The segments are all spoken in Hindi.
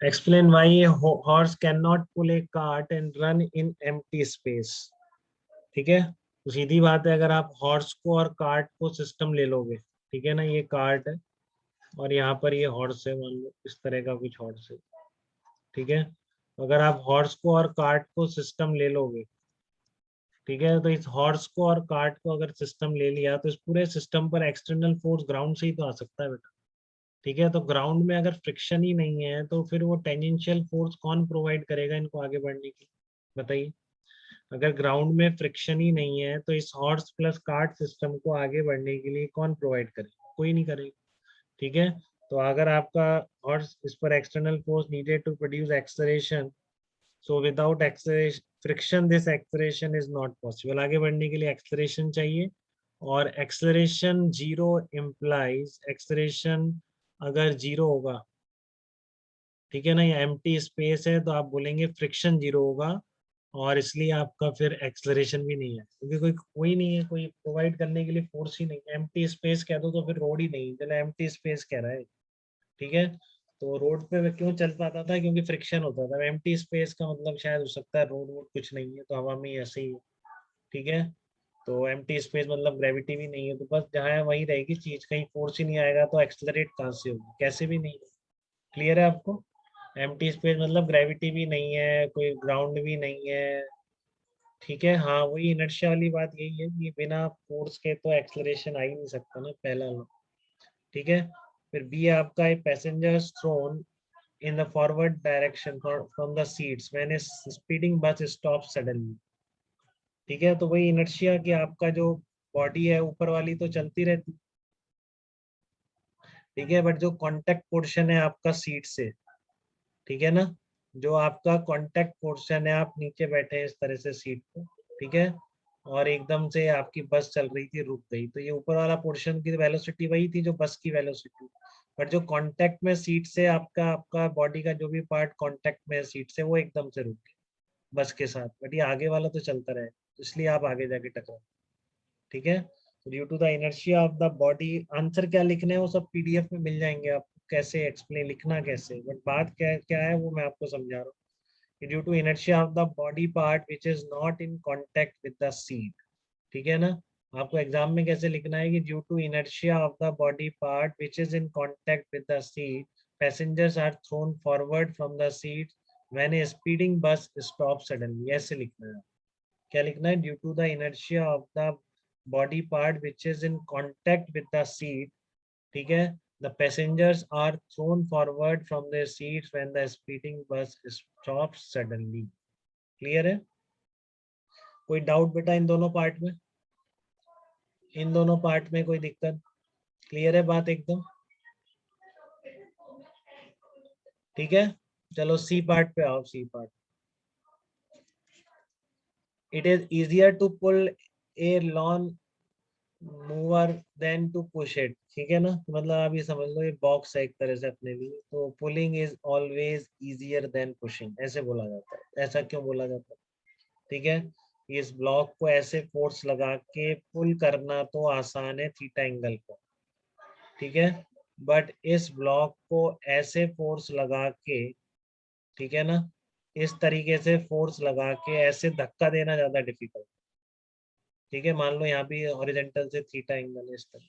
Explain why a horse can not pull a cart and run in empty space. ठीक है, तो सीधी बात है, अगर आप हॉर्स को और कार्ट को सिस्टम ले लोगे, ठीक है ना, ये कार्ट है और यहाँ पर ये हॉर्स है, मान लो इस तरह का कुछ हॉर्स है। ठीक है, तो अगर आप हॉर्स को और कार्ट को सिस्टम ले लोगे, ठीक है, तो इस हॉर्स को और कार्ट को अगर सिस्टम ले लिया तो इस पूरे सिस्टम पर एक्सटर्नल फोर्स ग्राउंड से ही तो आ सकता है बेटा। ठीक है, तो ग्राउंड में अगर फ्रिक्शन ही नहीं है तो फिर वो टेंजेंशियल फोर्स कौन प्रोवाइड करेगा इनको आगे बढ़ने की, बताइए। अगर ग्राउंड में फ्रिक्शन ही नहीं है तो इस हॉर्स प्लस कार्ट सिस्टम को आगे बढ़ने के लिए कौन प्रोवाइड करेगा, कोई नहीं करेगा। ठीक है, तो अगर आपका हॉर्स इस पर external force needed to produce acceleration, so without acceleration friction this acceleration is not possible. आगे बढ़ने के लिए एक्सलरेशन चाहिए, और एक्सलरेशन जीरो इम्प्लाइज, एक्सलरेशन अगर जीरो होगा, ठीक है ना, ये एम्प्टी स्पेस है तो आप बोलेंगे फ्रिक्शन जीरो होगा, और इसलिए आपका फिर एक्सलरेशन भी नहीं है, क्योंकि कोई नहीं है, कोई प्रोवाइड करने के लिए फोर्स ही नहीं। एम्प्टी स्पेस कह दो तो फिर रोड ही नहीं, चलो एम्प्टी स्पेस कह रहा है। ठीक है, तो रोड पे मैं क्यों चल पाता था, क्योंकि फ्रिक्शन होता था। एम्प्टी स्पेस का मतलब शायद हो सकता है रोड वोड कुछ नहीं है तो हवा में ही ऐसे ही है। ठीक है, तो एम्प्टी स्पेस मतलब ग्रेविटी भी नहीं है, तो बस जहाँ है वहीं रहेगी चीज, कहीं फोर्स ही नहीं आएगा तो एक्सलरेट कहाँ से होगी, कैसे भी नहीं। क्लियर है आपको? एम्प्टी स्पेस मतलब ग्रेविटी भी नहीं है, कोई ग्राउंड भी नहीं है। ठीक है, हाँ वही इनर्शिया वाली बात यही है कि बिना फोर्स के तो एक्सलरेशन आ ही नहीं सकता ना, पहला लो। ठीक है, फिर बी आपका है passengers thrown in the forward direction from the seats when a speeding bus stop suddenly. ठीक है, तो वही इनर्शिया कि आपका जो बॉडी है ऊपर वाली तो चलती रहती। ठीक है, बट जो कांटेक्ट पोर्शन है आपका सीट से, ठीक है ना, जो आपका कांटेक्ट पोर्शन है, आप नीचे बैठे हैं इस तरह से सीट पे, ठीक है, और एकदम से आपकी बस चल रही थी, रुक गई, तो ये ऊपर वाला पोर्शन की वेलोसिटी वही थी जो बस की वेलोसिटी। बट जो कांटेक्ट में सीट से आपका आपका बॉडी का जो भी पार्ट कांटेक्ट में है सीट से, वो एकदम से रुक गया बस के साथ, बट ये आगे वाला तो चलता रहे, इसलिए आप आगे जाके टकरा। ठीक है, due to the inertia of the body, answer क्या लिखने हैं वो सब पीडीएफ में मिल जाएंगे आपको, कैसे एक्सप्लेन लिखना कैसे, बट बात क्या क्या है वो मैं आपको समझा रहा हूँ। Due to inertia of the body part which is not in contact with the seat. ठीक है ना, आपको एग्जाम में कैसे लिखना है कि due to inertia of the body part which is in contact with the seat, passengers are thrown forward from the seat when a speeding bus stop suddenly, ऐसे लिखना है। क्या लिखना है? Due to the inertia of the body part which is in contact with the seat, ठीक है, the passengers are thrown forward from their seats when the speeding bus stops suddenly। Clear है? कोई डाउट बेटा इन दोनों पार्ट में? इन दोनों पार्ट में कोई दिक्कत? क्लियर है बात एकदम? ठीक है, चलो सी पार्ट पे आओ। C part, it is easier to pull a lawn mower than to push it. ठीक है ना, तो मतलब आप ये समझ लो ये बॉक्स है एक तरह से अपने लिए, तो pulling is always easier than pushing, ऐसे बोला जाता है। ऐसा क्यों बोला जाता है? ठीक है, इस ब्लॉक को ऐसे फोर्स लगा के पुल करना तो आसान है थीटा एंगल पर, ठीक है, बट इस ब्लॉक को ऐसे फोर्स लगा के, ठीक है ना, इस तरीके से फोर्स लगा के ऐसे धक्का देना ज्यादा डिफिकल्ट। ठीक है, मान लो यहाँ भी हॉरिजेंटल से थीटा एंगल है इस तरह,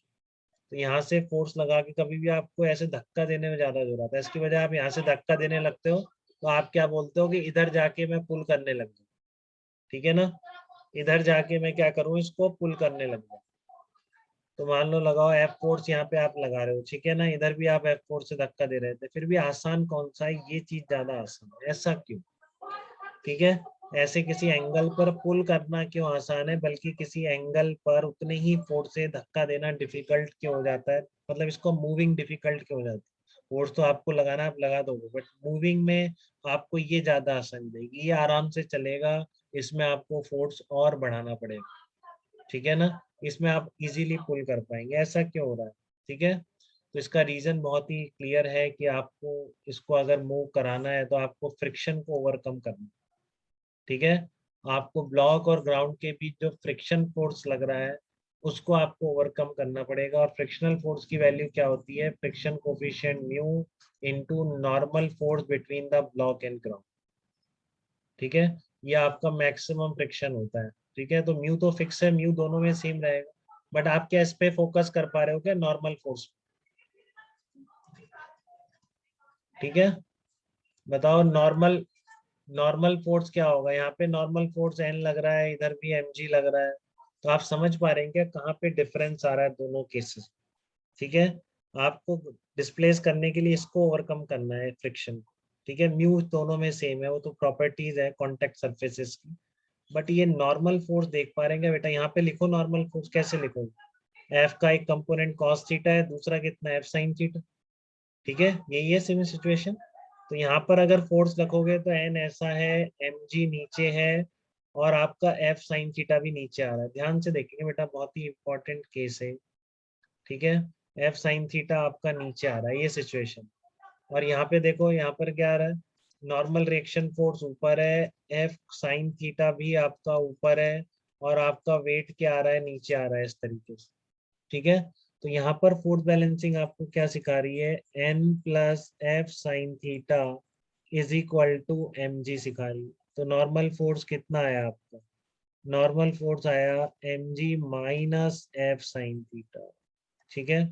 तो यहाँ से फोर्स लगा के कभी भी आपको ऐसे धक्का देने में ज्यादा जरूरत है, इसकी वजह आप यहाँ से धक्का देने लगते हो तो आप क्या बोलते हो कि इधर जाके मैं पुल करने लग जाऊँ। ठीक है ना, इधर जाके मैं क्या करूँ, इसको पुल करने लग जाऊँ। तो मान लो लगाओ एफ फोर्स यहाँ पे आप लगा रहे हो, ठीक है ना, इधर भी आप एफ फोर्स से धक्का दे रहे थे, फिर भी आसान कौन सा है? ये चीज ज्यादा आसान है। ऐसा क्यों? ठीक है, ऐसे किसी एंगल पर पुल करना क्यों आसान है, बल्कि किसी एंगल पर उतने ही फोर्स से धक्का देना डिफिकल्ट क्यों हो जाता है, मतलब इसको मूविंग डिफिकल्ट क्यों हो जाती है? फोर्स तो आपको लगाना, आप लगा दोगे, बट मूविंग में आपको ये ज्यादा आसान देगी, ये आराम से चलेगा, इसमें आपको फोर्स और बढ़ाना पड़ेगा। ठीक है ना, इसमें आप इजीली पुल कर पाएंगे, ऐसा क्यों हो रहा है? ठीक है, तो इसका रीजन बहुत ही क्लियर है कि आपको इसको अगर मूव कराना है तो आपको फ्रिक्शन को ओवरकम करना है। ठीक है, आपको ब्लॉक और ग्राउंड के बीच जो फ्रिक्शन फोर्स लग रहा है, उसको आपको ओवरकम करना पड़ेगा। और फ्रिक्शनल फोर्स की वैल्यू क्या होती है, friction coefficient mu into normal force between the block and ground. ठीक है, ये आपका मैक्सिमम फ्रिक्शन होता है। ठीक है, तो म्यू तो फिक्स है, म्यू दोनों में सेम रहेगा, बट आप क्या इस पे फोकस कर पा रहे हो क्या, नॉर्मल फोर्स। ठीक है, बताओ नॉर्मल, नॉर्मल फोर्स क्या होगा, यहाँ पे नॉर्मल फोर्स एन लग रहा है, इधर भी mg लग रहा है। तो आप समझ पा रहे हैं क्या कहाँ पे डिफरेंस आ रहा है दोनों केसेस। ठीक है, आपको डिस्प्लेस करने के लिए इसको ओवरकम करना है फ्रिक्शन को। ठीक है, म्यू दोनों में सेम है, वो तो प्रॉपर्टीज है कॉन्टेक्ट सरफेसेस की। बट ये नॉर्मल फोर्स देख पा रहे हैं क्या बेटा, यहाँ पे लिखो नॉर्मल फोर्स, कैसे लिखोगे, एफ का एक कंपोनेंट कॉस थीटा है, दूसरा कितना एफ साइन थीटा। ठीक है, यही है सेम सिचुएशन। तो यहाँ पर अगर फोर्स रखोगे तो एन ऐसा है, एम जी नीचे है, और आपका एफ साइन थीटा भी नीचे आ रहा है। ध्यान से देखेंगे बेटा, बहुत ही इंपॉर्टेंट केस है। ठीक है, एफ साइन थीटा आपका नीचे आ रहा है, ये सिचुएशन। और यहाँ पे देखो, यहाँ पर क्या आ रहा है, नॉर्मल रिएक्शन फोर्स ऊपर है, एफ साइन थीटा भी आपका ऊपर है, और आपका वेट क्या आ रहा है, नीचे आ रहा है, इस तरीके से। ठीक है, तो यहाँ पर फोर्स बैलेंसिंग आपको क्या सिखा रही है, N plus F sine theta is equal to M G सिखा रही है। तो नॉर्मल फोर्स कितना आया आपका, नॉर्मल फोर्स आया M G minus F sine theta. ठीक है,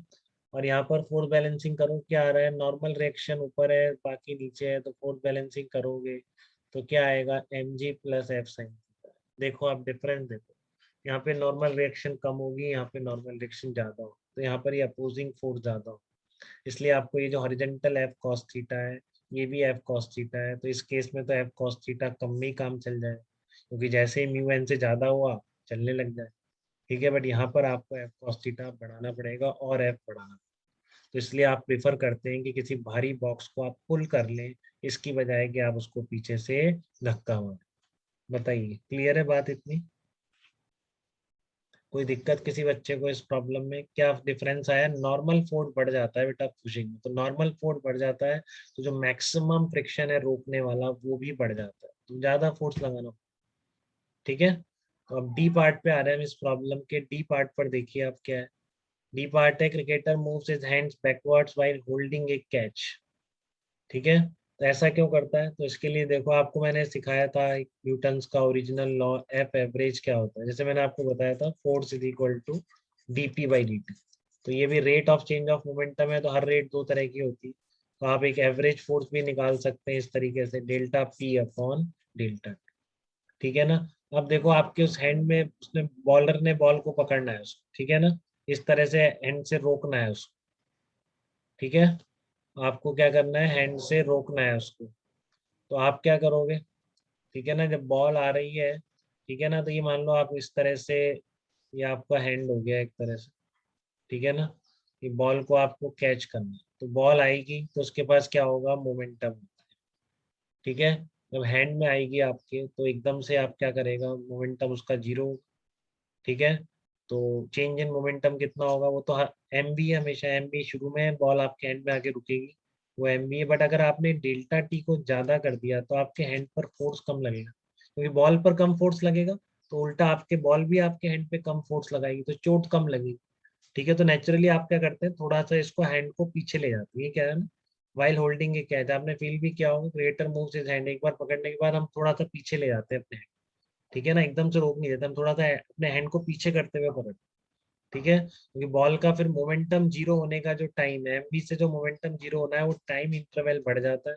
और यहाँ पर फोर्स बैलेंसिंग करो, क्या आ रहा है, नॉर्मल रिएक्शन ऊपर है बाकी नीचे है, तो फोर्स बैलेंसिंग करोगे तो क्या आएगा, M G plus F sine theta. देखो आप डिफरेंस देखो, यहाँ पे नॉर्मल रिएक्शन कम होगी, यहाँ पे नॉर्मल रिएक्शन ज्यादा हो, तो यहाँ पर ये अपोजिंग फोर्स ज्यादा हो, इसलिए आपको ये जो हॉरिजॉन्टल एफ कॉस थीटा है, ये भी एफ कॉस थीटा है। तो इस केस में तो एफ कॉस थीटा कम में ही काम चल जाए, क्योंकि जैसे ही म्यू एन से ज्यादा हुआ चलने लग जाए। ठीक है, बट यहाँ पर आपको एफ कॉस थीटा बढ़ाना पड़ेगा और एफ बढ़ाना। तो इसलिए आप प्रेफर करते हैं कि किसी भारी बॉक्स को आप पुल कर लें, इसकी बजाय कि आप उसको पीछे से धक्का मारें। बताइए, क्लियर है बात इतनी, कोई दिक्कत किसी बच्चे को इस प्रॉब्लम में, क्या डिफरेंस आया, नॉर्मल फोर्स बढ़ जाता है बेटा पुशिंग में, तो नॉर्मल फोर्स बढ़ जाता है, तो जो मैक्सिमम फ्रिक्शन है रोकने वाला वो भी बढ़ जाता है, तो ज्यादा फोर्स लगाना। ठीक है, तो अब डी पार्ट पे आ रहे हैं हम इस प्रॉब्लम के, डी पार्ट पर देखिए आप क्या है। डी पार्ट है, cricketer moves his hands backwards while holding ए कैच। ठीक है, तो ऐसा क्यों करता है, तो इसके लिए देखो आपको मैंने सिखाया था न्यूटन्स का ओरिजिनल लॉ, एफ एवरेज क्या होता है, जैसे मैंने आपको बताया था, force is equal to DP by D T. तो ये भी rate of change of momentum है, तो हर रेट दो तरह की होती है, तो आप एक एवरेज फोर्स भी निकाल सकते हैं इस तरीके से, डेल्टा पी अपॉन डेल्टा। ठीक है ना, अब देखो आपके उस हैंड में, उसने बॉलर ने बॉल को पकड़ना है उसको, ठीक है ना, इस तरह से हैंड से रोकना है उसको। ठीक है, आपको क्या करना है, हैंड से रोकना है उसको। तो आप क्या करोगे, ठीक है ना, जब बॉल आ रही है, ठीक है ना, तो ये मान लो आप इस तरह से, ये आपका हैंड हो गया एक तरह से। ठीक है ना, ये बॉल को आपको कैच करना है, तो बॉल आएगी तो उसके पास क्या होगा, मोमेंटम। ठीक है, जब हैंड में आएगी आपके, तो एकदम से आप क्या करेगा, मोमेंटम उसका जीरो। ठीक है, तो चेंज इन मोमेंटम कितना होगा, वो तो एम बी है, हमेशा एम बी शुरू में, बॉल आपके हैंड में आके रुकेगी, वो एम बी है। बट अगर आपने डेल्टा टी को ज्यादा कर दिया तो आपके हैंड पर फोर्स कम लगेगा, क्योंकि बॉल पर कम फोर्स लगेगा, तो उल्टा आपके बॉल भी आपके हैंड पे कम फोर्स लगाएगी, तो चोट कम लगेगी। ठीक है, तो नेचुरली आप क्या करते हैं, थोड़ा सा इसको हैंड को पीछे ले जाते हैं, ये क्या है ना, वाइल होल्डिंग ये क्या है, आपने फील भी किया होगा, क्रिएटर मूव्स हिज हैंड, एक बार पकड़ने के बाद हम थोड़ा सा पीछे ले जाते हैं अपने हैंड। ठीक है ना, एकदम से रोक नहीं देते, हम थोड़ा सा अपने हैंड को पीछे करते हुए पकड़। ठीक है, क्योंकि बॉल का फिर मोमेंटम जीरो होने का जो टाइम है, एमबी से जो मोमेंटम जीरो होना है, वो टाइम इंटरवल बढ़ जाता है।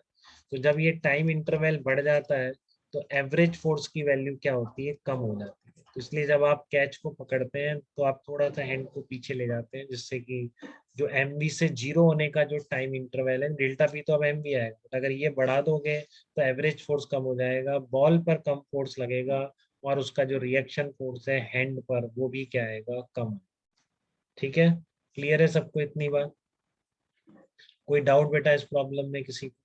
तो जब ये टाइम इंटरवल बढ़ जाता है, तो एवरेज फोर्स की वैल्यू क्या होती है, कम हो जाती है। तो इसलिए जब आप कैच को पकड़ते हैं तो आप थोड़ा सा हैंड को पीछे ले जाते हैं, जिससे कि जो एमबी से जीरो होने का जो टाइम इंटरवल है, डेल्टा पी तो अब एमबी आएगा, तो अगर ये बढ़ा दोगे तो एवरेज फोर्स कम हो जाएगा, बॉल पर कम फोर्स लगेगा, और उसका जो रिएक्शन फोर्स है हैंड पर, वो भी क्या आएगा, कम। ठीक है, क्लियर है सबको इतनी बात, कोई डाउट बेटा इस प्रॉब्लम में किसी को?